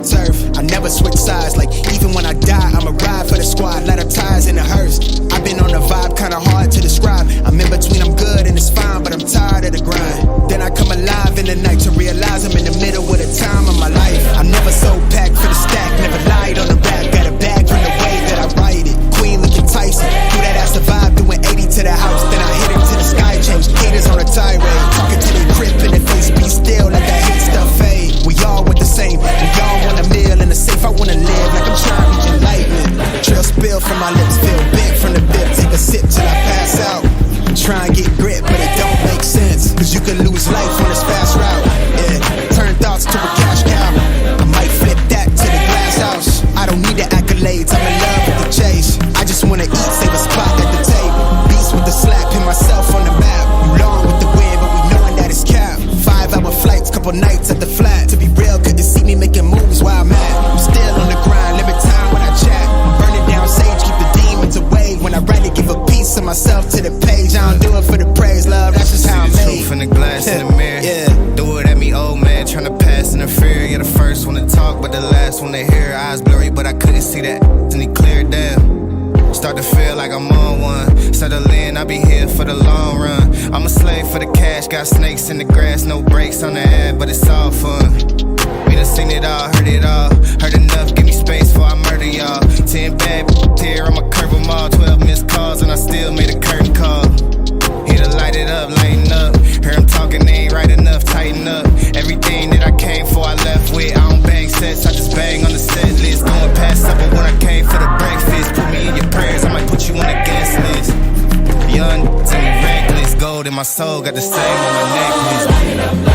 turf. I never switch sides, like even when I die, I'ma ride for the squad, light up tires in the hearse. I've been on the vibe, kinda hard to describe. I'm in between, I'm good and it's fine, but I'm tired of the grind. Then I come alive in the night to realize I'm in the middle of the time of my life. I'm never so packed for the stack, never lied on the rap. Got a bag from the way that I write it. Queen looking Tyson, threw that ass survive, doing 80 to the house. Then I hit it to the sky, changed haters on a tirade. Talking to their grip in the face, be still, let that hate stuff fade. We all want the same, we all want a meal in the safe. I wanna live like I'm trying to reach enlightenment. Trail spill from my lips, feel big from the bip. Take a sip till I pass out. Try and get grit, but it don't make sense. Cause you can lose life on this fast route. Yeah, turn thoughts to a cash cow. I might flip that to the glass house. I don't need the accolades, I'm in love with the chase. I just wanna eat, save a spot at the table. Beast with the slap, pin myself on the map. You long with the wind, but we knowing that it's cap. 5-hour flights, couple nights at the flat. To be real, couldn't see me making moves while I'm at. I'm still on the grind, limit time when I chat. I'm burning down sage, keep the demons away. When I write it, give a piece of myself to the page. I don't do it for the praise, love, that's just how I'm made. See the truth in the glass in the mirror. Yeah. Do it at me, old man, tryna pass in the fear. You're the first one to talk, but the last one to hear. Eyes blurry, but I couldn't see that, and he cleared down. Start to feel like I'm on one. Settle in, I'll be here for the long run. I'm a slave for the cash, got snakes in the grass, no brakes on the ad, but it's all fun. We done seen it all, heard it all. Heard enough, give me space before I murder y'all. 10 bad here, I'ma curve them all. 12 missed calls, and I still made a curtain call. Here to light it up, lighten up. Hear him talking, they ain't right enough, tighten up. Everything that I came for, I left with. I don't bang sets, I just bang on the set list. Going past supper when I came for the breakfast. Put me in your prayers, I might put you on the guest list. Young, to me reckless. Gold in my soul, got the same on my necklace.